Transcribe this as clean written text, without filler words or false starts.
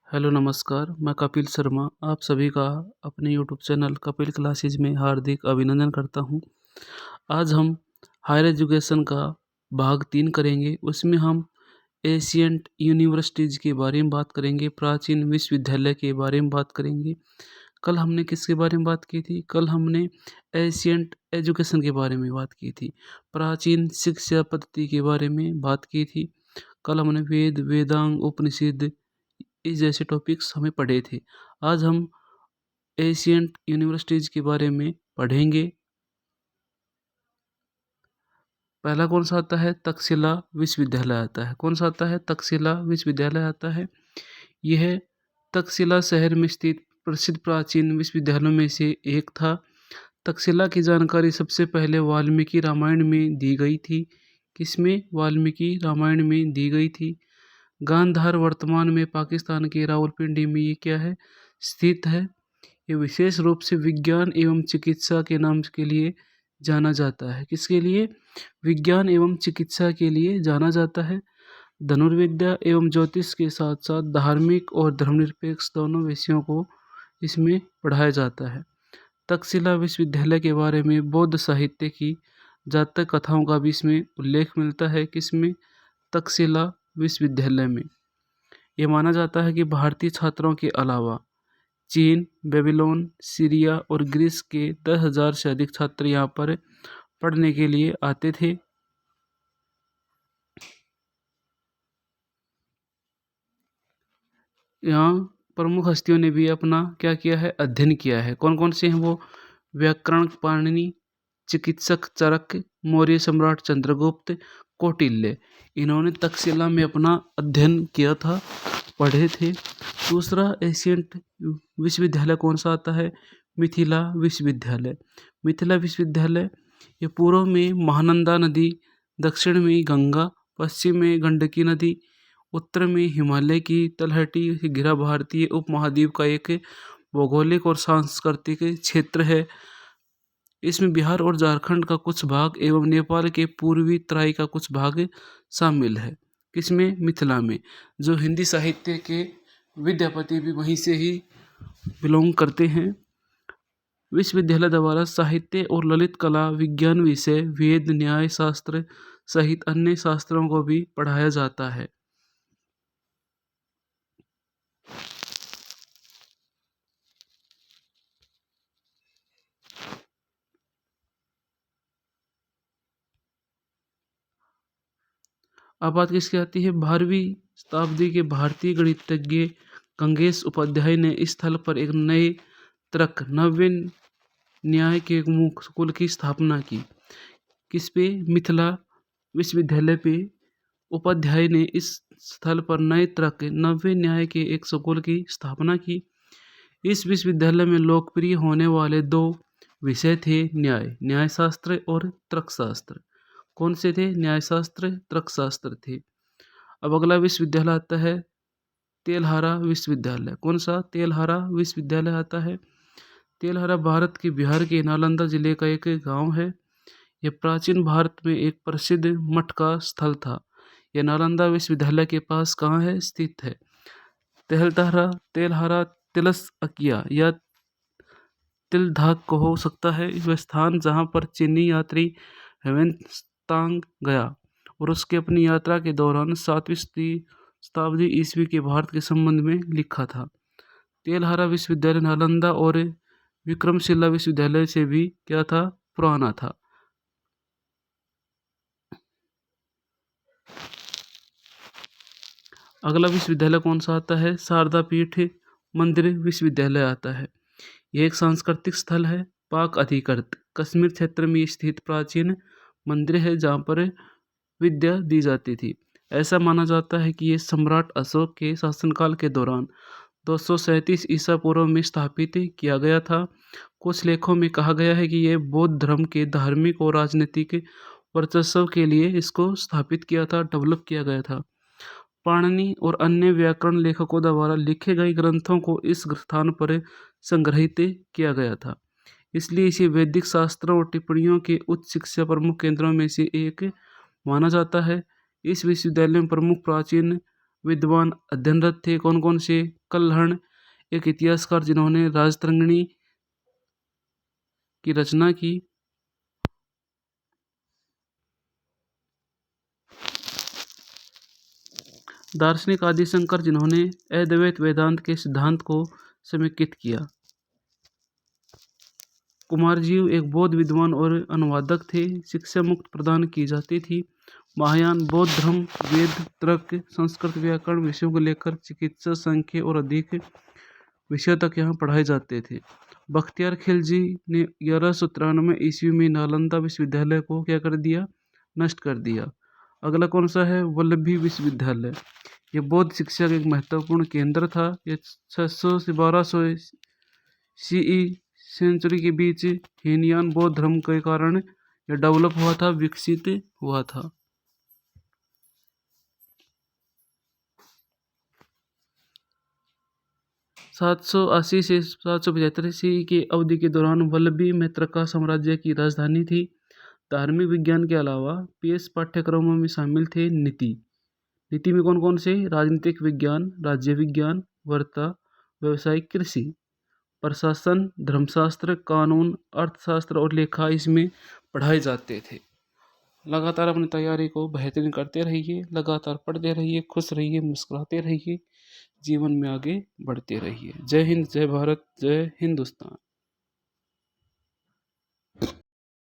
Hello नमस्कार, मैं कपिल शर्मा आप सभी का अपने यूट्यूब चैनल कपिल क्लासेज में हार्दिक अभिनंदन करता हूं। आज हम हायर एजुकेशन का भाग 3 करेंगे। उसमें हम एशियंट यूनिवर्सिटीज़ के बारे में बात करेंगे, प्राचीन विश्वविद्यालय के बारे में बात करेंगे। कल हमने किसके बारे में बात की थी? कल हमने एशियंट एजुकेशन के बारे में बात की थी, प्राचीन शिक्षा पद्धति के बारे में बात की थी। कल हमने वेद, वेदांग, उपनिषद इस जैसे टॉपिक्स हमें पढ़े थे। आज हम एशियंट यूनिवर्सिटीज़ के बारे में पढ़ेंगे। पहला कौन सा आता है? तक्षशिला विश्वविद्यालय आता है। कौन सा आता है? तक्षशिला विश्वविद्यालय आता है। यह तक्षशिला शहर में स्थित प्रसिद्ध प्राचीन विश्वविद्यालयों में से एक था। तक्षशिला की जानकारी सबसे पहले वाल्मीकि रामायण में दी गई थी। किसमें? वाल्मीकि रामायण में दी गई थी। गांधार वर्तमान में पाकिस्तान के रावलपिंडी में ये क्या है? स्थित है। ये विशेष रूप से विज्ञान एवं चिकित्सा के नाम के लिए जाना जाता है। किसके लिए? विज्ञान एवं चिकित्सा के लिए जाना जाता है। धनुर्विद्या एवं ज्योतिष के साथ साथ धार्मिक और धर्मनिरपेक्ष दोनों विषयों को इसमें पढ़ाया जाता है। तक्षशिला विश्वविद्यालय के बारे में बौद्ध साहित्य की जातक कथाओं का भी इसमें उल्लेख मिलता है। किसमें? तक्षशिला विश्वविद्यालय में। ये माना जाता है कि भारतीय छात्रों के अलावा चीन, बेबीलोन, सीरिया और ग्रीस के 10,000 से अधिक छात्र यहाँ पर पढ़ने के लिए आते थे। यहाँ प्रमुख हस्तियों ने भी अपना क्या किया है? अध्ययन किया है। कौन कौन से हैं वो? व्याकरण पाणिनि, चिकित्सक चरक, मौर्य सम्राट चंद्रगुप्त, कौटिल्य। इन्होंने तक्षशिला में अपना अध्ययन किया था, पढ़े थे। दूसरा एशियंट विश्वविद्यालय कौन सा आता है? मिथिला विश्वविद्यालय। मिथिला विश्वविद्यालय ये पूर्व में महानंदा नदी, दक्षिण में गंगा, पश्चिम में गंडकी नदी, उत्तर में हिमालय की तलहटी से घिरा भारतीय उपमहाद्वीप का एक भौगोलिक और सांस्कृतिक क्षेत्र है। इसमें बिहार और झारखंड का कुछ भाग एवं नेपाल के पूर्वी तराई का कुछ भाग शामिल है। किसमें? मिथिला में। जो हिंदी साहित्य के विद्यापति भी वहीं से ही बिलोंग करते हैं। विश्वविद्यालय द्वारा साहित्य और ललित कला, विज्ञान विषय, वेद, न्याय शास्त्र सहित अन्य शास्त्रों को भी पढ़ाया जाता है। अब बात किसकी आती है? 12वीं शताब्दी के भारतीय गणितज्ञ गंगेश उपाध्याय ने इस स्थल पर एक नए तर्क नव्य न्याय के मुख्य स्कूल की स्थापना की। किस पे? मिथिला विश्वविद्यालय पे उपाध्याय ने इस स्थल पर नए तर्क नव्य न्याय के एक स्कूल की स्थापना की। इस विश्वविद्यालय में लोकप्रिय होने वाले दो विषय थे, न्यायशास्त्र और तर्कशास्त्र। कौन से थे? न्यायशास्त्र, तर्कशास्त्र थे। अब अगला विश्वविद्यालय आता है तेलहारा विश्वविद्यालय। कौन सा? तेलहारा विश्वविद्यालय आता है। तेलहारा भारत के बिहार के नालंदा जिले का एक गांव है। यह प्राचीन भारत में एक प्रसिद्ध मठ का स्थल था। यह नालंदा विश्वविद्यालय के पास कहाँ है? स्थित है। तेलहारा तेलहारा तिलसअकिया या तिलधाक को हो सकता है वह स्थान जहाँ पर चीनी यात्री हेवेनत्सांग गया और उसके अपनी यात्रा के दौरान 7वीं शताब्दी ईस्वी के भारत के संबंध में लिखा था। तेलहारा विश्वविद्यालय नालंदा और विक्रमशिला विश्वविद्यालय से भी क्या था? पुराना था। अगला विश्वविद्यालय कौन सा आता है? शारदा पीठ मंदिर विश्वविद्यालय आता है। यह एक सांस्कृतिक स्थल है, पाक अधिकृत कश्मीर क्षेत्र में स्थित प्राचीन मंदिर है जहाँ पर विद्या दी जाती थी। ऐसा माना जाता है कि ये सम्राट अशोक के शासनकाल के दौरान 237 ईसा पूर्व में स्थापित किया गया था। कुछ लेखों में कहा गया है कि यह बौद्ध धर्म के धार्मिक और राजनीतिक वर्चस्व के लिए इसको स्थापित किया था, डेवलप किया गया था। पाणिनि और अन्य व्याकरण लेखकों द्वारा लिखे गए ग्रंथों को इस स्थान पर संग्रहित किया गया था, इसलिए इसे वैदिक शास्त्रों और टिप्पणियों के उच्च शिक्षा प्रमुख केंद्रों में से एक माना जाता है। इस विश्वविद्यालय में प्रमुख प्राचीन विद्वान अध्ययनरत थे। कौन कौन से? कल्हण, एक इतिहासकार जिन्होंने राजतरंगिणी की रचना की। दार्शनिक आदिशंकर जिन्होंने अद्वैत वेदांत के सिद्धांत को समेकित किया। कुमारजीव एक बौद्ध विद्वान और अनुवादक थे। शिक्षा मुक्त प्रदान की जाती थी। महायान बौद्ध धर्म वेद, तर्क, संस्कृत, व्याकरण विषयों को लेकर चिकित्सा, संख्या और अधिक विषयों तक यहाँ पढ़ाए जाते थे। बख्तियार खिलजी ने 1193 ईस्वी में नालंदा विश्वविद्यालय को क्या कर दिया? नष्ट कर दिया। अगला कौन सा है? वल्लभी विश्वविद्यालय। ये बौद्ध शिक्षा का एक महत्वपूर्ण केंद्र था। ये 600 से 1200 सीई सेंचुरी के बीच हीनयान बौद्ध धर्म के कारण यह डेवलप हुआ था, विकसित हुआ था। 780 से 775 ईस्वी की अवधि के दौरान वल्लभी मैत्रका साम्राज्य की राजधानी थी। धार्मिक विज्ञान के अलावा पीएस पाठ्यक्रमों में शामिल थे नीति में कौन कौन से? राजनीतिक विज्ञान, राज्य विज्ञान, वार्ता, व्यवसायिक, कृषि, प्रशासन, धर्मशास्त्र, कानून, अर्थशास्त्र और लेखा इसमें पढ़ाए जाते थे। लगातार अपनी तैयारी को बेहतरीन करते रहिए, लगातार पढ़ते रहिए, खुश रहिए, मुस्कुराते रहिए, जीवन में आगे बढ़ते रहिए। जय हिंद, जय भारत, जय हिंदुस्तान।